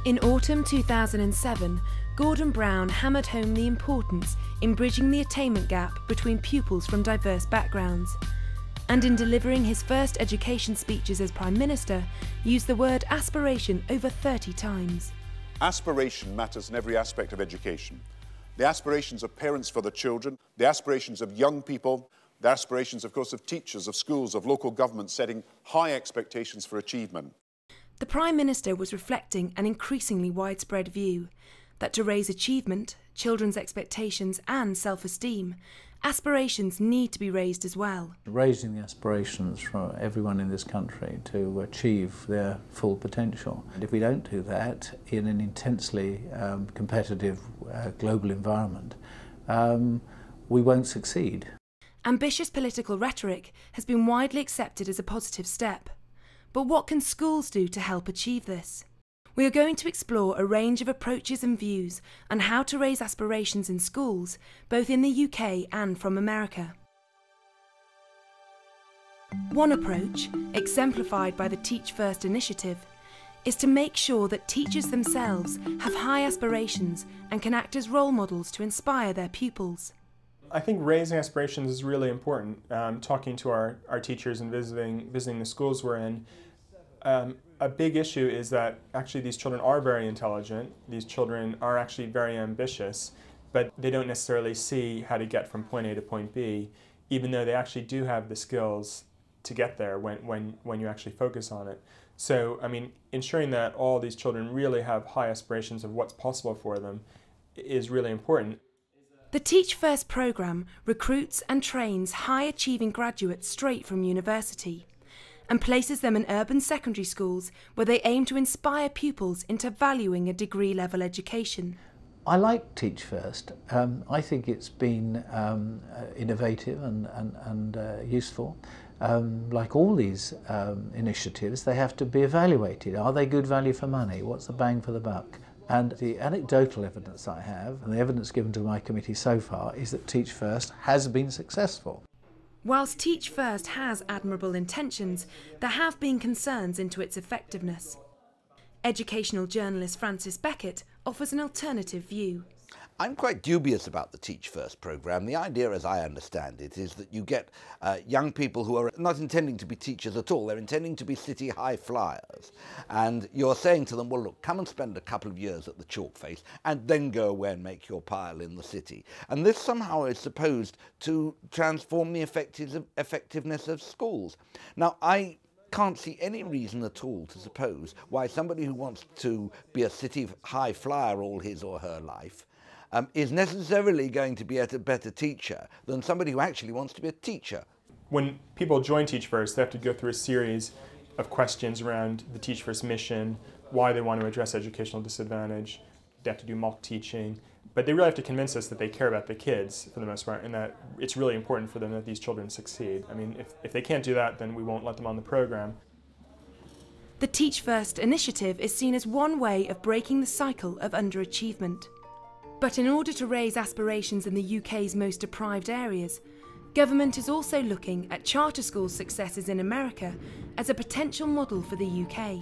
In autumn 2007, Gordon Brown hammered home the importance in bridging the attainment gap between pupils from diverse backgrounds, and in delivering his first education speeches as Prime Minister, used the word aspiration over 30 times. Aspiration matters in every aspect of education. The aspirations of parents for the children, the aspirations of young people, the aspirations, of course, of teachers, of schools, of local governments, setting high expectations for achievement. The Prime Minister was reflecting an increasingly widespread view that to raise achievement, children's expectations and self-esteem, aspirations need to be raised as well. Raising the aspirations for everyone in this country to achieve their full potential. And if we don't do that in an intensely competitive global environment, we won't succeed. Ambitious political rhetoric has been widely accepted as a positive step. But what can schools do to help achieve this? We are going to explore a range of approaches and views on how to raise aspirations in schools, both in the UK and from America. One approach, exemplified by the Teach First initiative, is to make sure that teachers themselves have high aspirations and can act as role models to inspire their pupils. I think raising aspirations is really important. Talking to our teachers and visiting the schools we're in, a big issue is that actually these children are very intelligent, these children are actually very ambitious, but they don't necessarily see how to get from point A to point B, even though they actually do have the skills to get there when you actually focus on it. So, I mean, ensuring that all these children really have high aspirations of what's possible for them is really important. The Teach First programme recruits and trains high-achieving graduates straight from university and places them in urban secondary schools where they aim to inspire pupils into valuing a degree-level education. I like Teach First. I think it's been innovative and useful. Like all these initiatives, they have to be evaluated. Are they good value for money? What's the bang for the buck? And the anecdotal evidence I have, and the evidence given to my committee so far, is that Teach First has been successful. Whilst Teach First has admirable intentions, there have been concerns into its effectiveness. Educational journalist Francis Beckett offers an alternative view. I'm quite dubious about the Teach First programme. The idea, as I understand it, is that you get young people who are not intending to be teachers at all. They're intending to be city high flyers. And you're saying to them, well, look, come and spend a couple of years at the chalk face and then go away and make your pile in the city. And this somehow is supposed to transform the effectiveness of schools. Now, I can't see any reason at all to suppose why somebody who wants to be a city high flyer all his or her life is necessarily going to be a better teacher than somebody who actually wants to be a teacher. When people join Teach First, they have to go through a series of questions around the Teach First mission, why they want to address educational disadvantage. They have to do mock teaching, but they really have to convince us that they care about the kids for the most part and that it's really important for them that these children succeed. I mean, if they can't do that, then we won't let them on the program. The Teach First initiative is seen as one way of breaking the cycle of underachievement. But in order to raise aspirations in the UK's most deprived areas, government is also looking at charter school successes in America as a potential model for the UK.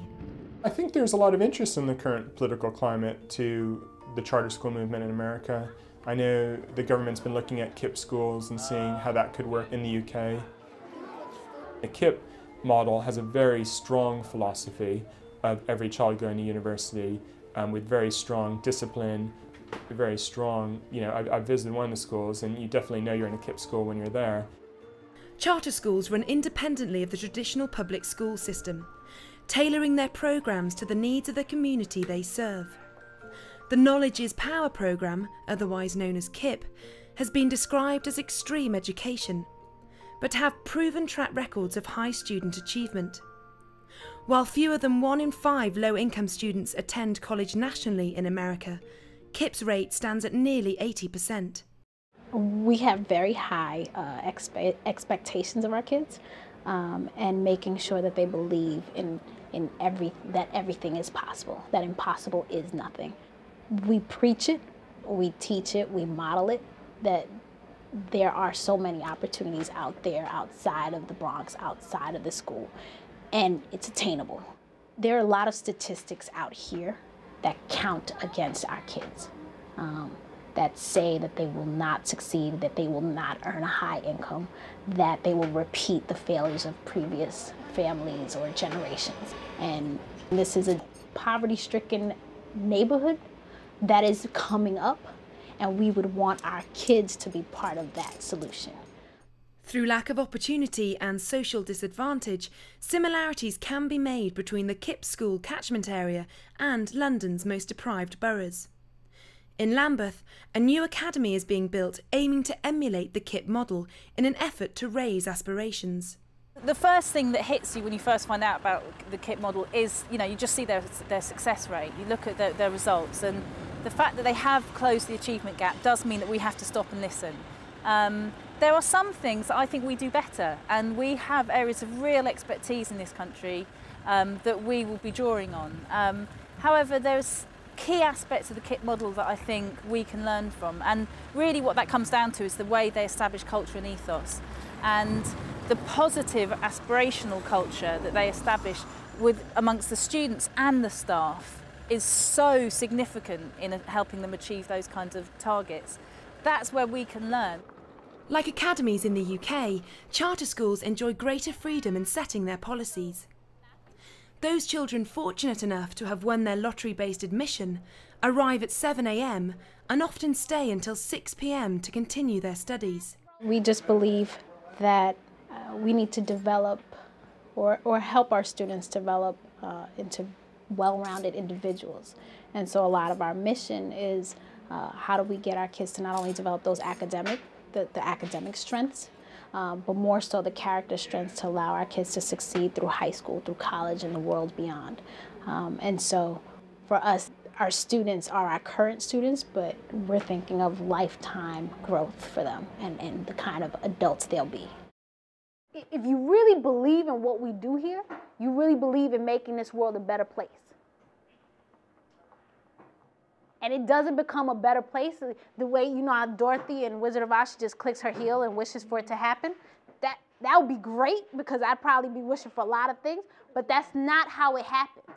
I think there's a lot of interest in the current political climate to the charter school movement in America. I know the government's been looking at KIPP schools and seeing how that could work in the UK. The KIPP model has a very strong philosophy of every child going to university with very strong discipline, very strong, I've visited one of the schools and you definitely know you're in a KIPP school when you're there. Charter schools run independently of the traditional public school system, tailoring their programmes to the needs of the community they serve. The Knowledge is Power programme, otherwise known as KIPP, has been described as extreme education, but have proven track records of high student achievement. While fewer than 1 in 5 low-income students attend college nationally in America, KIPP's rate stands at nearly 80%. We have very high expectations of our kids and making sure that they believe that everything is possible, that impossible is nothing. We preach it, we teach it, we model it, that there are so many opportunities out there outside of the Bronx, outside of the school, and it's attainable. There are a lot of statistics out here that count against our kids, that say that they will not succeed, that they will not earn a high income, that they will repeat the failures of previous families or generations. And this is a poverty-stricken neighborhood that is coming up, and we would want our kids to be part of that solution. Through lack of opportunity and social disadvantage, similarities can be made between the KIPP school catchment area and London's most deprived boroughs. In Lambeth, a new academy is being built aiming to emulate the KIPP model in an effort to raise aspirations. The first thing that hits you when you first find out about the KIPP model is, you just see their success rate. You look at their results, and the fact that they have closed the achievement gap does mean that we have to stop and listen. There are some things that I think we do better, and we have areas of real expertise in this country that we will be drawing on. However, there's key aspects of the KIPP model that I think we can learn from, and really what that comes down to is the way they establish culture and ethos, and the positive aspirational culture that they establish amongst the students and the staff is so significant in helping them achieve those kinds of targets. That's where we can learn. Like academies in the UK, charter schools enjoy greater freedom in setting their policies. Those children fortunate enough to have won their lottery-based admission arrive at 7 a.m. and often stay until 6 p.m. to continue their studies. We just believe that we need to develop or help our students develop into well-rounded individuals. And so a lot of our mission is how do we get our kids to not only develop those the academic strengths, but more so the character strengths to allow our kids to succeed through high school, through college, and the world beyond. And so for us, our students are our current students, but we're thinking of lifetime growth for them and the kind of adults they'll be. If you really believe in what we do here, you really believe in making this world a better place. And it doesn't become a better place the way, how Dorothy in Wizard of Oz just clicks her heel and wishes for it to happen. That would be great, because I'd probably be wishing for a lot of things, but that's not how it happens.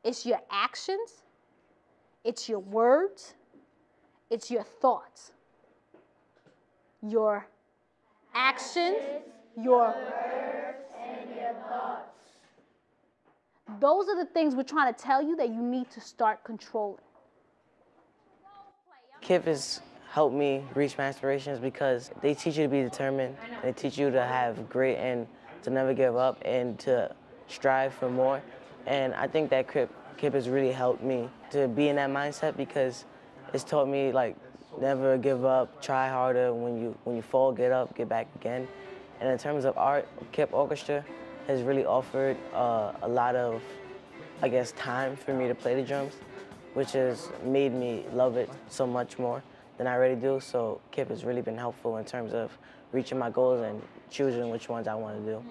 It's your actions, it's your words, it's your thoughts. Your actions, your words, and your thoughts. Those are the things we're trying to tell you that you need to start controlling. KIPP has helped me reach my aspirations because they teach you to be determined. They teach you to have grit and to never give up and to strive for more. And I think that KIPP has really helped me to be in that mindset, because it's taught me, never give up, try harder. When you fall, get up, get back again. And in terms of art, KIPP Orchestra has really offered a lot of, time for me to play the drums, which has made me love it so much more than I already do. So KIPP has really been helpful in terms of reaching my goals and choosing which ones I want to do.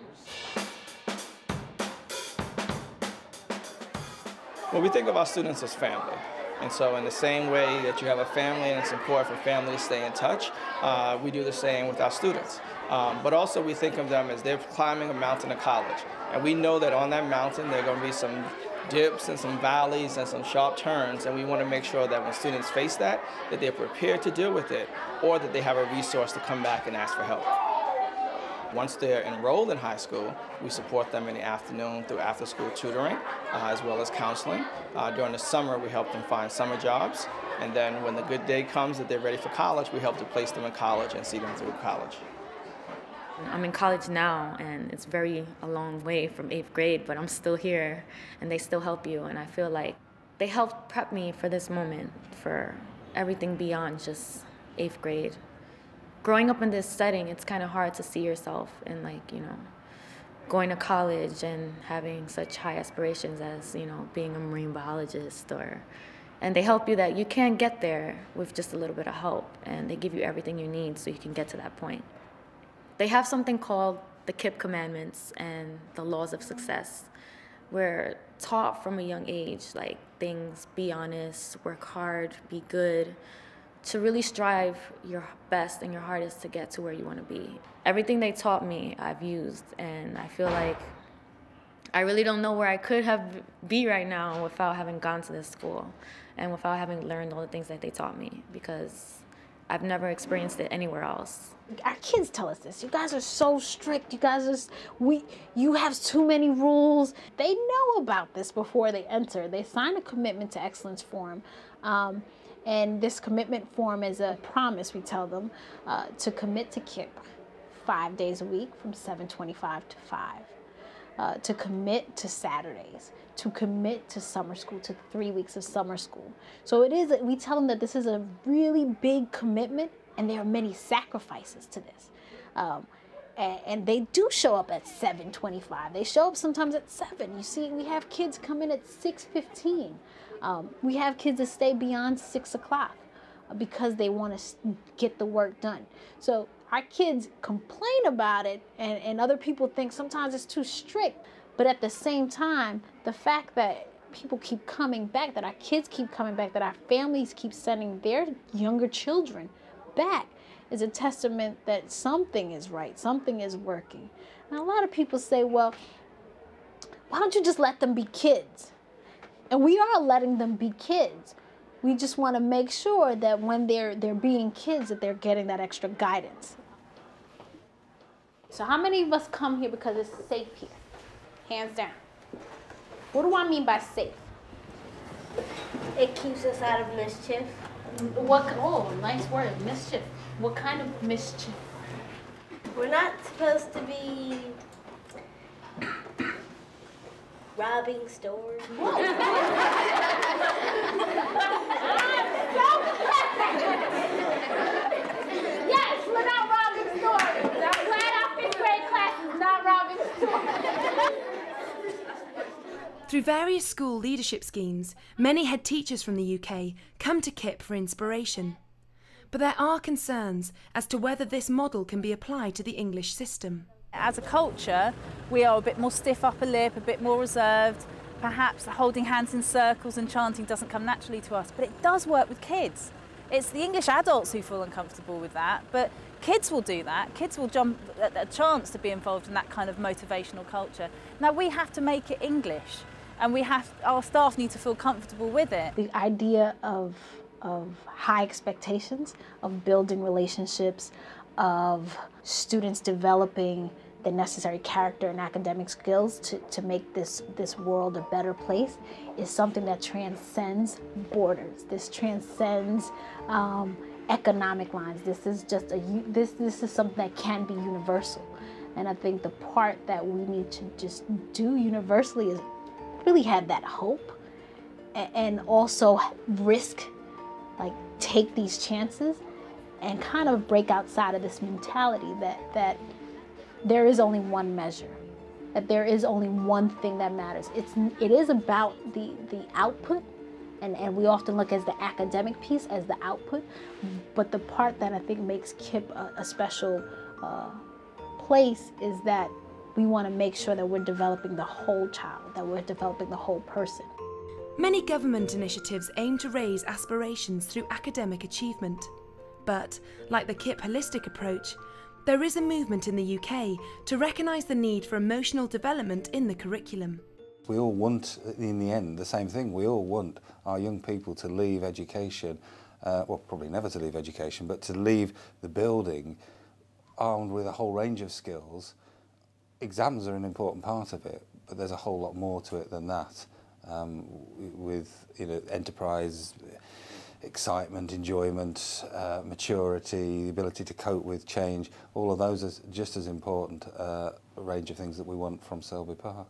Well, we think of our students as family. And so in the same way that you have a family and it's important for family to stay in touch, we do the same with our students. But also we think of them as they're climbing a mountain to college. And we know that on that mountain there are going to be some dips and some valleys and some sharp turns, and we want to make sure that when students face that they're prepared to deal with it, or that they have a resource to come back and ask for help. Once they're enrolled in high school, we support them in the afternoon through after-school tutoring, as well as counseling. During the summer, we help them find summer jobs. And then when the good day comes that they're ready for college, we help to place them in college and see them through college. I'm in college now, and it's a long way from 8th grade, but I'm still here, and they still help you. And I feel like they helped prep me for this moment, for everything beyond just 8th grade. Growing up in this setting, it's kind of hard to see yourself in, going to college and having such high aspirations as, being a marine biologist, and they help you that you can get there with just a little bit of help, and they give you everything you need so you can get to that point. They have something called the KIPP Commandments and the Laws of Success. We're taught from a young age, things, be honest, work hard, be good, to really strive your best and your hardest to get to where you want to be. Everything they taught me, I've used, and I feel like I really don't know where I could be right now without having gone to this school and without having learned all the things that they taught me, because I've never experienced it anywhere else. Our kids tell us this. You guys are so strict. You guys are, you have too many rules. They know about this before they enter. They sign a commitment to excellence form. And this commitment form is a promise, we tell them, to commit to KIPP 5 days a week from 7:25 to 5. To commit to Saturdays, to commit to summer school, to 3 weeks of summer school. So we tell them that this is a really big commitment, and there are many sacrifices to this. And they do show up at 7:25. They show up sometimes at 7. You see, we have kids come in at 6:15. We have kids that stay beyond 6 o'clock because they want to get the work done. So our kids complain about it, and other people think sometimes it's too strict. But at the same time, the fact that people keep coming back, that our kids keep coming back, that our families keep sending their younger children back, is a testament that something is right, something is working. And a lot of people say, well, why don't you just let them be kids? And we are letting them be kids. We just want to make sure that when they're being kids, that they're getting that extra guidance. So how many of us come here because it's safe here? Hands down. What do I mean by safe? It keeps us out of mischief. Oh, nice word, mischief. What kind of mischief? We're not supposed to be robbing stores. Yes, we're not robbing stores. I'm glad our 5th grade class is not robbing stores. Through various school leadership schemes, many head teachers from the UK come to KIPP for inspiration. But there are concerns as to whether this model can be applied to the English system. As a culture, we are a bit more stiff upper lip, a bit more reserved. Perhaps holding hands in circles and chanting doesn't come naturally to us, but it does work with kids. It's the English adults who feel uncomfortable with that, but kids will do that. Kids will jump at a chance to be involved in that kind of motivational culture. Now we have to make it English, and our staff need to feel comfortable with it. The idea of high expectations, of building relationships, of students developing the necessary character and academic skills to make this world a better place is something that transcends borders. This transcends economic lines. This is just this is something that can be universal. And I think the part that we need to just do universally is really have that hope, and also risk, like take these chances and kind of break outside of this mentality that there is only one measure, that there is only one thing that matters. It is about the output, and we often look at the academic piece as the output, but the part that I think makes KIPP a special place is that we want to make sure that we're developing the whole child, that we're developing the whole person. Many government initiatives aim to raise aspirations through academic achievement. But, like the KIPP holistic approach, there is a movement in the UK to recognise the need for emotional development in the curriculum. We all want, in the end, the same thing. We all want our young people to leave education, well, probably never to leave education, but to leave the building armed with a whole range of skills. Exams are an important part of it, but there's a whole lot more to it than that. With enterprise, excitement, enjoyment, maturity, the ability to cope with change, all of those are just as important a range of things that we want from Selby Park.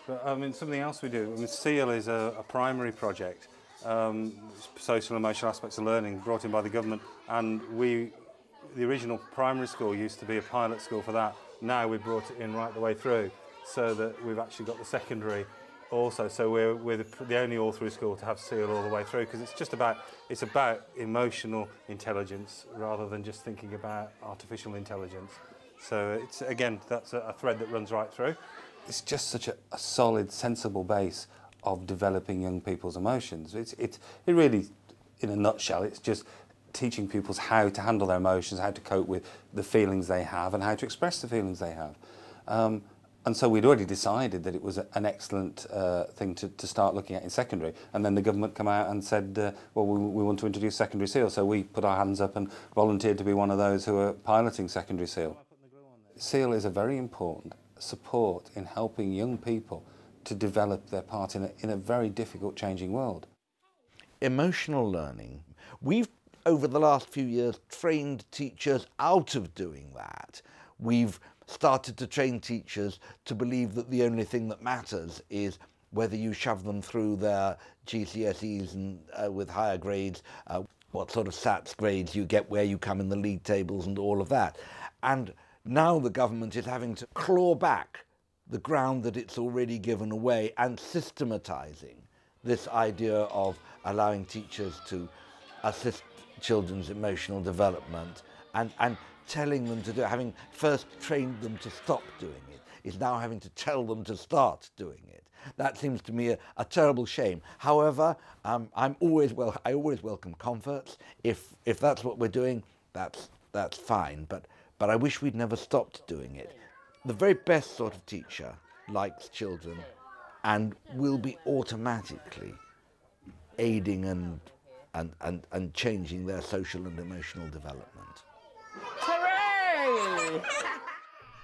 But, something else we do, SEAL is a primary project, social and emotional aspects of learning, brought in by the government, and the original primary school used to be a pilot school for that. Now we've brought it in right the way through, so that we've actually got the secondary also, so we're the only all-through school to have SEAL all the way through, because it's about emotional intelligence rather than just thinking about artificial intelligence. So it's, again, that's a thread that runs right through. It's just such a solid, sensible base of developing young people's emotions. It really, in a nutshell, it's just teaching pupils how to handle their emotions, how to cope with the feelings they have, and how to express the feelings they have. And so we'd already decided that it was an excellent thing to start looking at in secondary. And then the government come out and said, well, we want to introduce secondary SEAL. So we put our hands up and volunteered to be one of those who are piloting secondary SEAL. SEAL is a very important support in helping young people to develop their part in a very difficult, changing world. Emotional learning. We've, over the last few years, trained teachers out of doing that. We've started to train teachers to believe that the only thing that matters is whether you shove them through their GCSEs and with higher grades, what sort of SATs grades you get, where you come in the league tables and all of that. And now the government is having to claw back the ground that it's already given away and systematising this idea of allowing teachers to assist children's emotional development and telling them to do it, having first trained them to stop doing it, is now having to tell them to start doing it. That seems to me a terrible shame. However, I always welcome converts. If that's what we're doing, that's fine. But I wish we'd never stopped doing it. The very best sort of teacher likes children and will be automatically aiding and changing their social and emotional development. Hooray!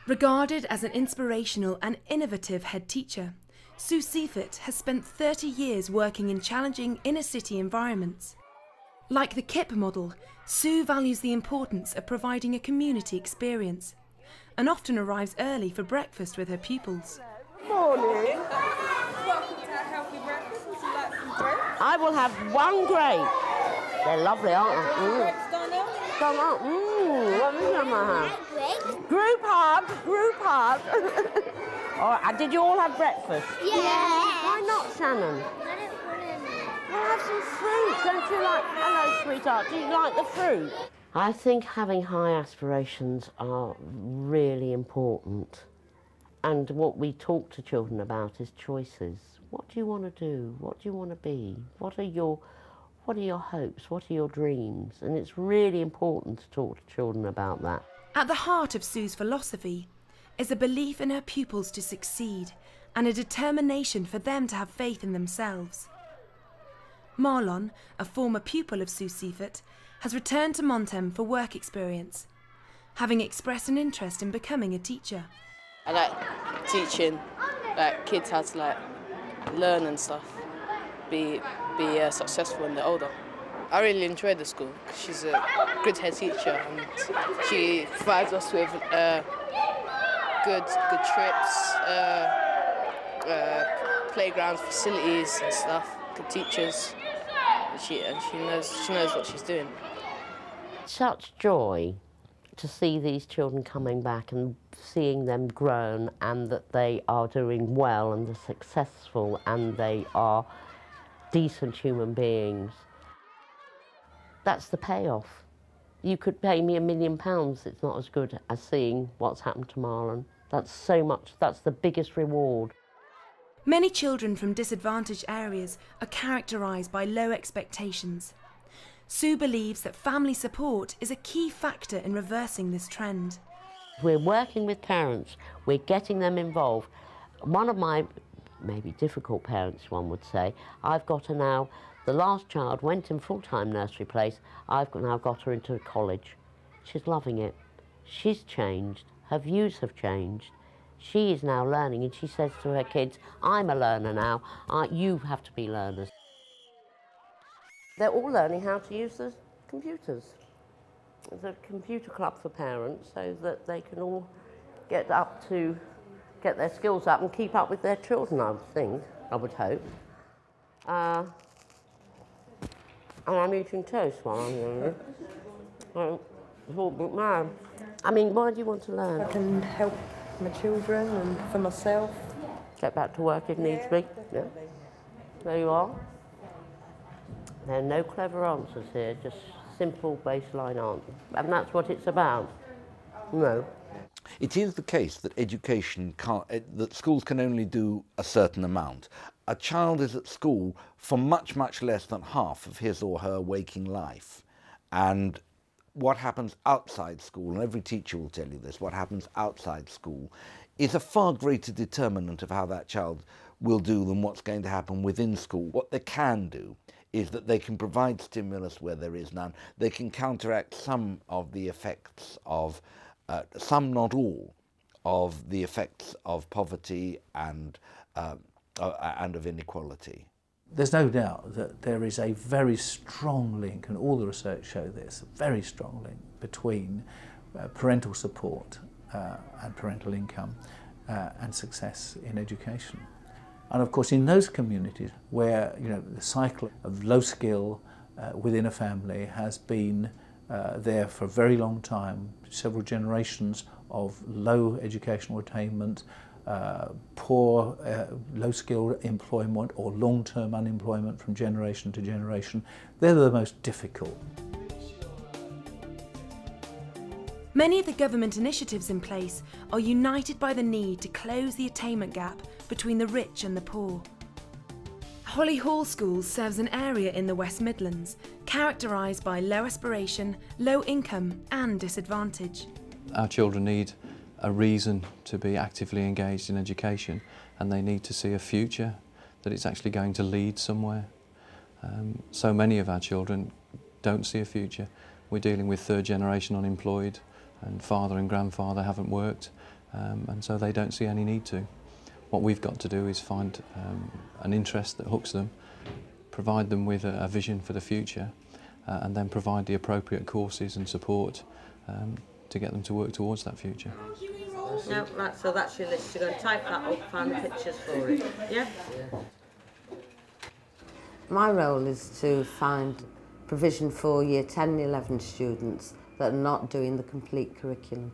Regarded as an inspirational and innovative head teacher, Sue Seifert has spent 30 years working in challenging inner-city environments. Like the KIP model, Sue values the importance of providing a community experience and often arrives early for breakfast with her pupils. Morning. Welcome to our healthy breakfast. Would you like some bread? I will have one grape. They're lovely, aren't they? What is that, I have? Group hug, group hug. All right, did you all have breakfast? Yeah. Why not, Shannon? I don't want any. Well, have some fruit. Don't you like... Hello, sweetheart. Do you like the fruit? I think having high aspirations are really important. And what we talk to children about is choices. What do you want to do? What do you want to be? What are your hopes? What are your dreams? And it's really important to talk to children about that. At the heart of Sue's philosophy is a belief in her pupils to succeed and a determination for them to have faith in themselves. Marlon, a former pupil of Sue Seifert, has returned to Montem for work experience, having expressed an interest in becoming a teacher. I like teaching kids how to learn and stuff, be successful when they're older. I really enjoy the school because she's a good head teacher and she provides us with good trips, playgrounds, facilities and stuff, good teachers. She knows what she's doing. Such joy to see these children coming back and seeing them grown and that they are doing well and they're successful and they are decent human beings. That's the payoff. You could pay me £1 million, it's not as good as seeing what's happened to Marlon. That's so much, that's the biggest reward. Many children from disadvantaged areas are characterised by low expectations. Sue believes that family support is a key factor in reversing this trend. We're working with parents, we're getting them involved. One of my, maybe difficult parents, one would say, I've got her now, the last child went in full-time nursery place, I've now got her into college. She's loving it. She's changed, her views have changed. She is now learning and she says to her kids, I'm a learner now, you have to be learners. They're all learning how to use the computers. There's a computer club for parents so that they can all get their skills up and keep up with their children, I would think, I would hope. And I'm eating toast while I'm doing it. I mean, why do you want to learn? I can help my children and for myself. Get back to work if needs be. Yeah. There you are. There are no clever answers here, just simple baseline answers. And that's what it's about. No. It is the case that education that schools can only do a certain amount. A child is at school for much, much less than half of his or her waking life. And what happens outside school, and every teacher will tell you this, what happens outside school is a far greater determinant of how that child will do than what's going to happen within school. What they can do is that they can provide stimulus where there is none. They can counteract some of the effects of, some not all, of the effects of poverty and of inequality. There's no doubt that there is a very strong link, and all the research show this, a very strong link between parental support and parental income and success in education. And of course in those communities where the cycle of low skill within a family has been there for a very long time, several generations of low educational attainment, poor, low-skilled employment or long-term unemployment from generation to generation, they're the most difficult. Many of the government initiatives in place are united by the need to close the attainment gap between the rich and the poor. Holly Hall Schools serves an area in the West Midlands characterised by low aspiration, low income and disadvantage. Our children need a reason to be actively engaged in education, and they need to see a future, that it's actually going to lead somewhere. So many of our children don't see a future. We're dealing with third generation unemployed, and father and grandfather haven't worked, and so they don't see any need to. What we've got to do is find an interest that hooks them, provide them with a vision for the future, and then provide the appropriate courses and support to get them to work towards that future. No, right, so that's your list. You're going to type that up, find the pictures for it. Yeah? My role is to find provision for Year 10 and 11 students that are not doing the complete curriculum.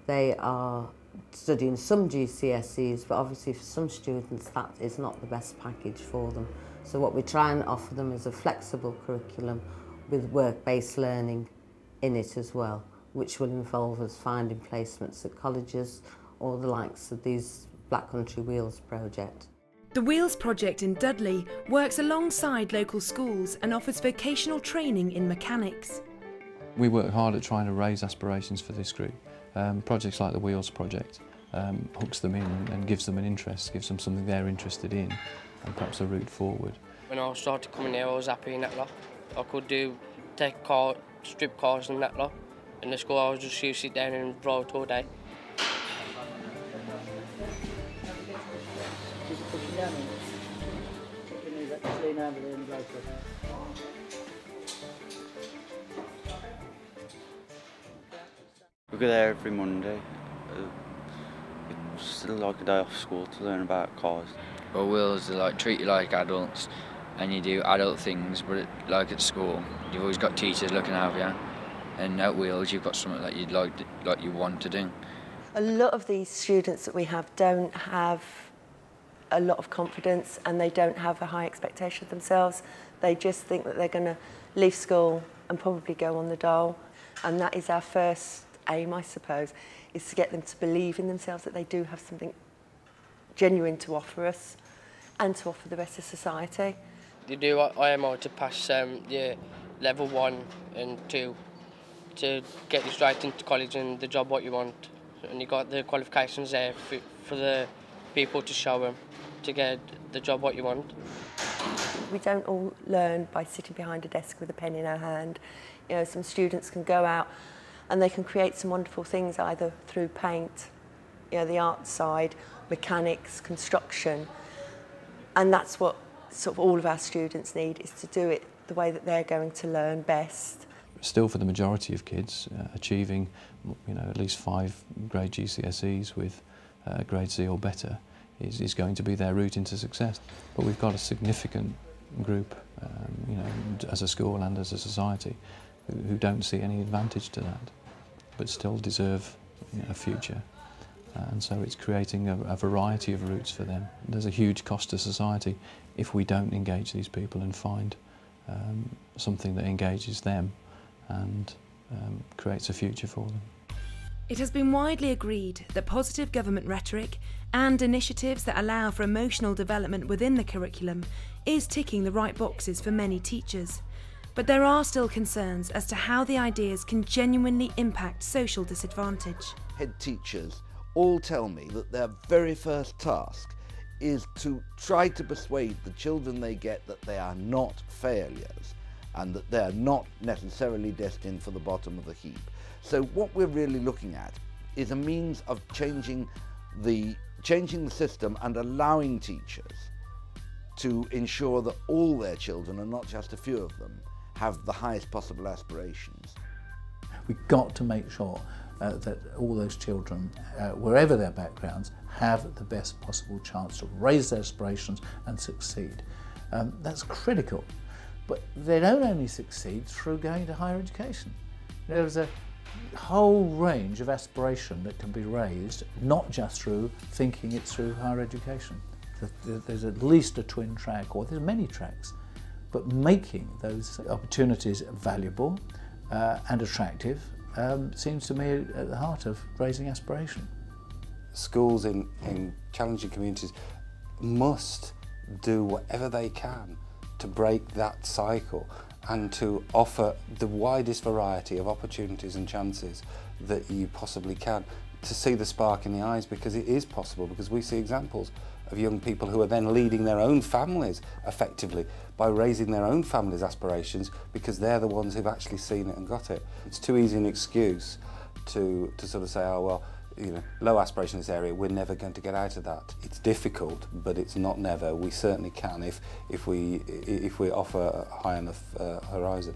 They are studying some GCSEs, but obviously for some students that is not the best package for them. So what we try and offer them is a flexible curriculum with work-based learning in it as well, which will involve us finding placements at colleges or the likes of these Black Country Wheels project. The Wheels project in Dudley works alongside local schools and offers vocational training in mechanics. We work hard at trying to raise aspirations for this group. Projects like the Wheels project hooks them in and gives them an interest, gives them something they're interested in and perhaps a route forward. When I started coming here I was happy in that lot. I could strip cars and that lot. In the school I was just used to sit down and drive all day. We go there every Monday. It's still like a day off school to learn about cars. Well, Wheels treat you like adults, and you do adult things, but like at school, you've always got teachers looking out for you. And at Wheels, you've got something that you'd like you want to do. A lot of these students that we have don't have a lot of confidence, and they don't have a high expectation of themselves. They just think that they're going to leave school and probably go on the dole. And that is our first aim, I suppose, is to get them to believe in themselves, that they do have something genuine to offer us and to offer the rest of society. You do IMO to pass your level 1 and 2 to get you straight into college and the job what you want. And you got the qualifications there for the people to show them to get the job what you want. We don't all learn by sitting behind a desk with a pen in our hand. You know, some students can go out and they can create some wonderful things either through paint, you know, the art side, mechanics, construction. And that's what sort of all of our students need, is to do it the way that they're going to learn best. Still, for the majority of kids, achieving at least 5 grade GCSEs with grade C or better is going to be their route into success. But we've got a significant group, as a school and as a society, who don't see any advantage to that, but still deserve a future. And so it's creating a variety of routes for them. There's a huge cost to society if we don't engage these people and find something that engages them and creates a future for them. It has been widely agreed that positive government rhetoric and initiatives that allow for emotional development within the curriculum is ticking the right boxes for many teachers. But there are still concerns as to how the ideas can genuinely impact social disadvantage. Head teachers all tell me that their very first task is to try to persuade the children they get that they are not failures and that they are not necessarily destined for the bottom of the heap. So what we're really looking at is a means of changing the system and allowing teachers to ensure that all their children, and not just a few of them, have the highest possible aspirations. We've got to make sure that all those children, wherever their backgrounds, have the best possible chance to raise their aspirations and succeed. That's critical, but they don't only succeed through going to higher education. There's a whole range of aspiration that can be raised, not just through thinking it through higher education. There's at least a twin track, or there's many tracks, but making those opportunities valuable and attractive seems to me at the heart of raising aspiration. Schools in challenging communities must do whatever they can to break that cycle and to offer the widest variety of opportunities and chances that you possibly can, to see the spark in the eyes, because it is possible, because we see examples of young people who are then leading their own families effectively by raising their own families' aspirations, because they're the ones who've actually seen it and got it. It's too easy an excuse to sort of say, oh well, you know, low aspiration in this area, we're never going to get out of that. It's difficult, but it's not never. We certainly can if we offer a high enough horizon.